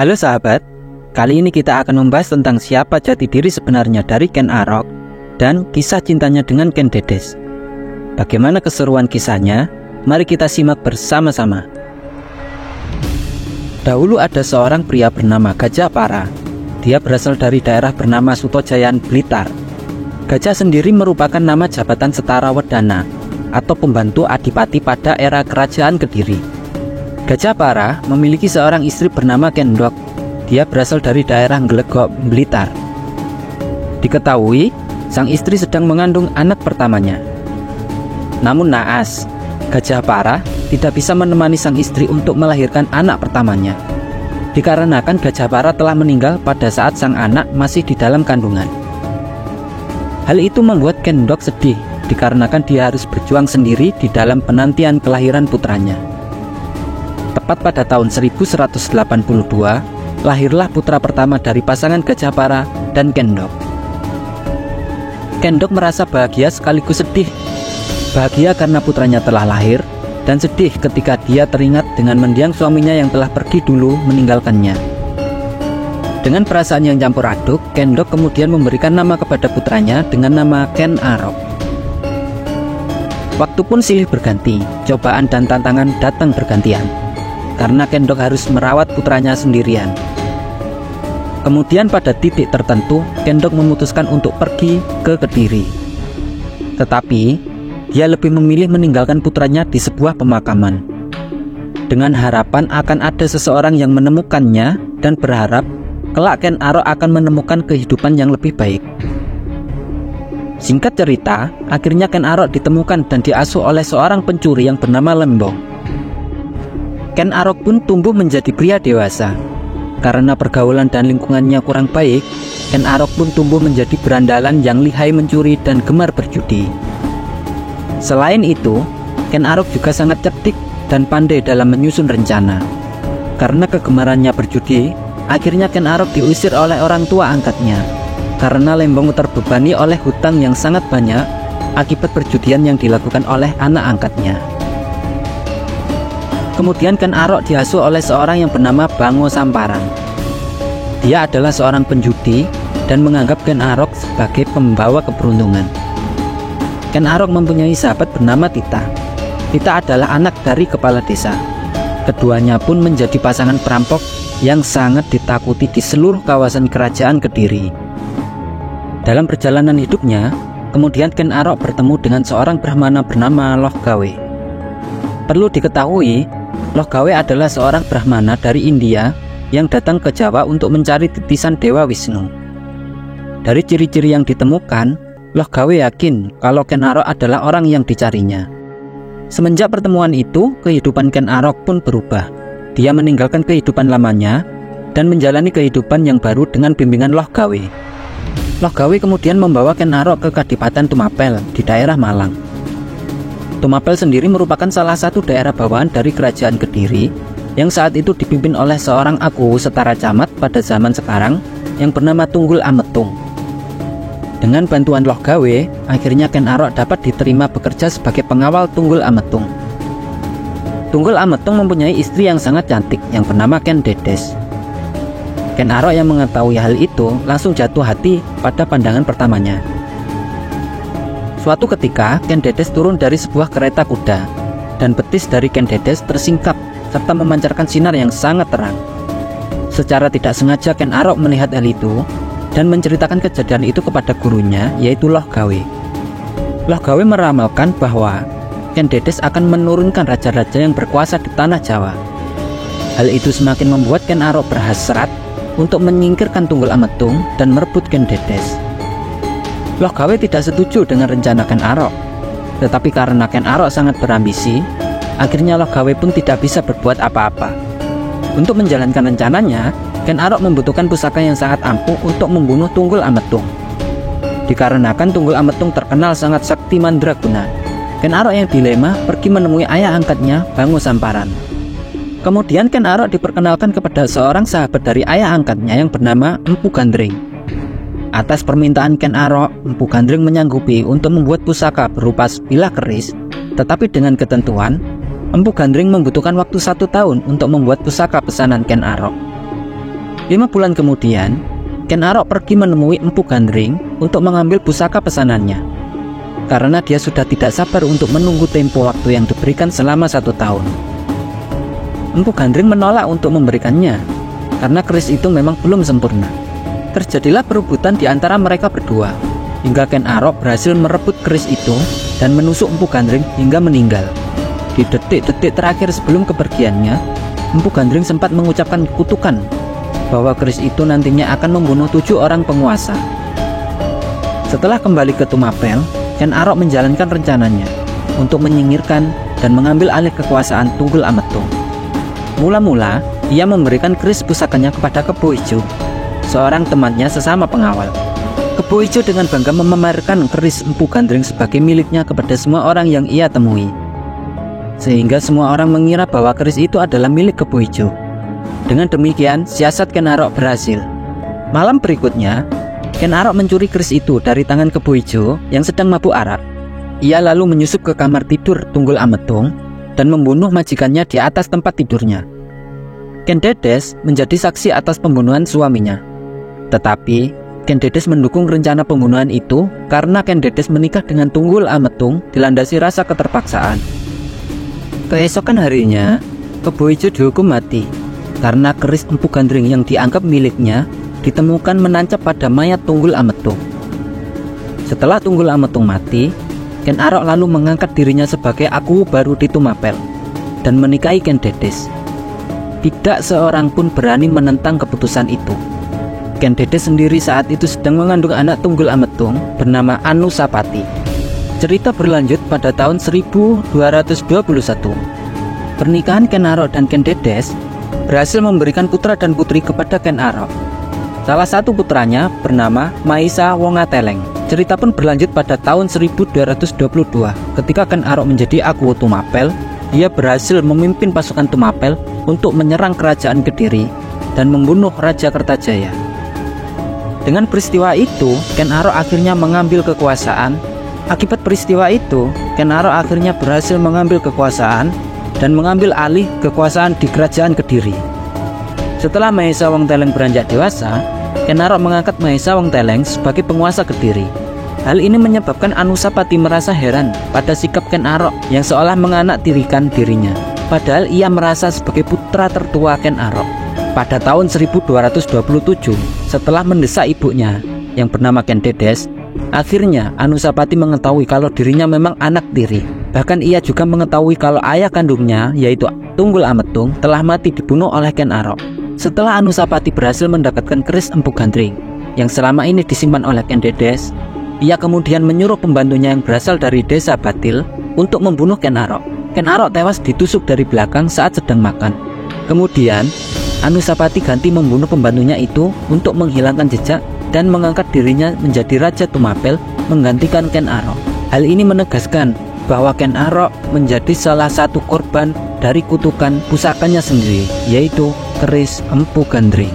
Halo sahabat, kali ini kita akan membahas tentang siapa jati diri sebenarnya dari Ken Arok dan kisah cintanya dengan Ken Dedes. Bagaimana keseruan kisahnya? Mari kita simak bersama-sama. Dahulu ada seorang pria bernama Gajah Para. Dia berasal dari daerah bernama Sutojayan, Blitar. Gajah sendiri merupakan nama jabatan setara wedana atau pembantu adipati pada era kerajaan Kediri. Gajah Para memiliki seorang istri bernama Kendok. Dia berasal dari daerah Glegok, Blitar. Diketahui, sang istri sedang mengandung anak pertamanya. Namun naas, Gajah Para tidak bisa menemani sang istri untuk melahirkan anak pertamanya. Dikarenakan Gajah Para telah meninggal pada saat sang anak masih di dalam kandungan. Hal itu membuat Kendok sedih, dikarenakan dia harus berjuang sendiri di dalam penantian kelahiran putranya. Tepat pada tahun 1182, lahirlah putra pertama dari pasangan Gajah Para dan Kendok. Kendok merasa bahagia sekaligus sedih. Bahagia karena putranya telah lahir, dan sedih ketika dia teringat dengan mendiang suaminya yang telah pergi dulu meninggalkannya. Dengan perasaan yang campur aduk, Kendok kemudian memberikan nama kepada putranya dengan nama Ken Arok. Waktu pun silih berganti, cobaan dan tantangan datang bergantian, karena Kendok harus merawat putranya sendirian. Kemudian pada titik tertentu, Kendok memutuskan untuk pergi ke Kediri. Tetapi, dia lebih memilih meninggalkan putranya di sebuah pemakaman, dengan harapan akan ada seseorang yang menemukannya dan berharap kelak Ken Arok akan menemukan kehidupan yang lebih baik. Singkat cerita, akhirnya Ken Arok ditemukan dan diasuh oleh seorang pencuri yang bernama Lembong. Ken Arok pun tumbuh menjadi pria dewasa. Karena pergaulan dan lingkungannya kurang baik, Ken Arok pun tumbuh menjadi berandalan yang lihai mencuri dan gemar berjudi. Selain itu, Ken Arok juga sangat cerdik dan pandai dalam menyusun rencana. Karena kegemarannya berjudi, akhirnya Ken Arok diusir oleh orang tua angkatnya. Karena Lembong terbebani oleh hutang yang sangat banyak akibat perjudian yang dilakukan oleh anak angkatnya. Kemudian Ken Arok diasuh oleh seorang yang bernama Bango Samparan. Dia adalah seorang penjudi dan menganggap Ken Arok sebagai pembawa keberuntungan. Ken Arok mempunyai sahabat bernama Tita. Tita adalah anak dari kepala desa. Keduanya pun menjadi pasangan perampok yang sangat ditakuti di seluruh kawasan kerajaan Kediri. Dalam perjalanan hidupnya, kemudian Ken Arok bertemu dengan seorang Brahmana bernama Loh Gawe. Perlu diketahui, Loh Gawe adalah seorang Brahmana dari India yang datang ke Jawa untuk mencari titisan Dewa Wisnu. Dari ciri-ciri yang ditemukan, Loh Gawe yakin kalau Ken Arok adalah orang yang dicarinya. Semenjak pertemuan itu, kehidupan Ken Arok pun berubah. Dia meninggalkan kehidupan lamanya dan menjalani kehidupan yang baru dengan bimbingan Loh Gawe. Loh Gawe kemudian membawa Ken Arok ke Kadipaten Tumapel di daerah Malang. Tumapel sendiri merupakan salah satu daerah bawahan dari kerajaan Kediri yang saat itu dipimpin oleh seorang Aku setara camat pada zaman sekarang yang bernama Tunggul Ametung. Dengan bantuan Loh Gawe, akhirnya Ken Arok dapat diterima bekerja sebagai pengawal Tunggul Ametung. Tunggul Ametung mempunyai istri yang sangat cantik yang bernama Ken Dedes. Ken Arok yang mengetahui hal itu langsung jatuh hati pada pandangan pertamanya. Suatu ketika, Ken Dedes turun dari sebuah kereta kuda, dan betis dari Ken Dedes tersingkap serta memancarkan sinar yang sangat terang. Secara tidak sengaja Ken Arok melihat hal itu dan menceritakan kejadian itu kepada gurunya, yaitu Loh Gawe. Loh Gawe meramalkan bahwa Ken Dedes akan menurunkan raja-raja yang berkuasa di tanah Jawa. Hal itu semakin membuat Ken Arok berhasrat untuk menyingkirkan Tunggul Ametung dan merebut Ken Dedes. Loh Gawe tidak setuju dengan rencana Ken Arok, tetapi karena Ken Arok sangat berambisi, akhirnya Loh Gawe pun tidak bisa berbuat apa-apa. Untuk menjalankan rencananya, Ken Arok membutuhkan pusaka yang sangat ampuh untuk membunuh Tunggul Ametung. Dikarenakan Tunggul Ametung terkenal sangat sakti mandraguna, Ken Arok yang dilema pergi menemui ayah angkatnya, Bango Samparan. Kemudian Ken Arok diperkenalkan kepada seorang sahabat dari ayah angkatnya yang bernama Empu Gandring. Atas permintaan Ken Arok, Empu Gandring menyanggupi untuk membuat pusaka berupa sebilah keris, tetapi dengan ketentuan, Empu Gandring membutuhkan waktu 1 tahun untuk membuat pusaka pesanan Ken Arok. 5 bulan kemudian, Ken Arok pergi menemui Empu Gandring untuk mengambil pusaka pesanannya, karena dia sudah tidak sabar untuk menunggu tempo waktu yang diberikan selama 1 tahun. Empu Gandring menolak untuk memberikannya, karena keris itu memang belum sempurna. Terjadilah perebutan di antara mereka berdua, hingga Ken Arok berhasil merebut keris itu dan menusuk Empu Gandring hingga meninggal. Di detik-detik terakhir sebelum kepergiannya, Empu Gandring sempat mengucapkan kutukan bahwa keris itu nantinya akan membunuh 7 orang penguasa. Setelah kembali ke Tumapel, Ken Arok menjalankan rencananya untuk menyingkirkan dan mengambil alih kekuasaan Tunggul Ametung. Mula-mula, ia memberikan keris pusakanya kepada Kebo Ijo, seorang temannya sesama pengawal. Kebo Ijo dengan bangga memamerkan keris Empu Gandring sebagai miliknya kepada semua orang yang ia temui, sehingga semua orang mengira bahwa keris itu adalah milik Kebo Ijo. Dengan demikian, siasat Ken Arok berhasil. Malam berikutnya, Ken Arok mencuri keris itu dari tangan Kebo Ijo yang sedang mabuk arak. Ia lalu menyusup ke kamar tidur Tunggul Ametung dan membunuh majikannya di atas tempat tidurnya. Ken Dedes menjadi saksi atas pembunuhan suaminya. Tetapi Ken Dedes mendukung rencana pembunuhan itu karena Ken Dedes menikah dengan Tunggul Ametung dilandasi rasa keterpaksaan. Keesokan harinya, Kebo Ijo dihukum mati karena keris Empu Gandring yang dianggap miliknya ditemukan menancap pada mayat Tunggul Ametung. Setelah Tunggul Ametung mati, Ken Arok lalu mengangkat dirinya sebagai Aku baru di Tumapel dan menikahi Ken Dedes. Tidak seorang pun berani menentang keputusan itu. Ken Dedes sendiri saat itu sedang mengandung anak Tunggul Ametung bernama Anusapati. Cerita berlanjut pada tahun 1221. Pernikahan Ken Arok dan Ken Dedes berhasil memberikan putra dan putri kepada Ken Arok. Salah satu putranya bernama Maisa Wongateleng. Cerita pun berlanjut pada tahun 1222 ketika Ken Arok menjadi Aku Tumapel. Dia berhasil memimpin pasukan Tumapel untuk menyerang kerajaan Kediri dan membunuh Raja Kertajaya. Dengan peristiwa itu, Ken Arok akhirnya mengambil kekuasaan. Akibat peristiwa itu, Ken Arok akhirnya berhasil mengambil kekuasaan dan mengambil alih kekuasaan di kerajaan Kediri. Setelah Maisa Wongteleng beranjak dewasa, Ken Arok mengangkat Maisa Wongteleng sebagai penguasa Kediri. Hal ini menyebabkan Anusapati merasa heran pada sikap Ken Arok yang seolah menganaktirikan dirinya, padahal ia merasa sebagai putra tertua Ken Arok. Pada tahun 1227, setelah mendesak ibunya yang bernama Ken Dedes, akhirnya Anusapati mengetahui kalau dirinya memang anak tiri. Bahkan ia juga mengetahui kalau ayah kandungnya, yaitu Tunggul Ametung, telah mati dibunuh oleh Ken Arok. Setelah Anusapati berhasil mendapatkan keris Empu Gandring yang selama ini disimpan oleh Ken Dedes, ia kemudian menyuruh pembantunya yang berasal dari desa Batil untuk membunuh Ken Arok. Ken Arok tewas ditusuk dari belakang saat sedang makan. Kemudian, Anusapati ganti membunuh pembantunya itu untuk menghilangkan jejak dan mengangkat dirinya menjadi Raja Tumapel menggantikan Ken Arok. Hal ini menegaskan bahwa Ken Arok menjadi salah satu korban dari kutukan pusakanya sendiri, yaitu keris Empu Gandring.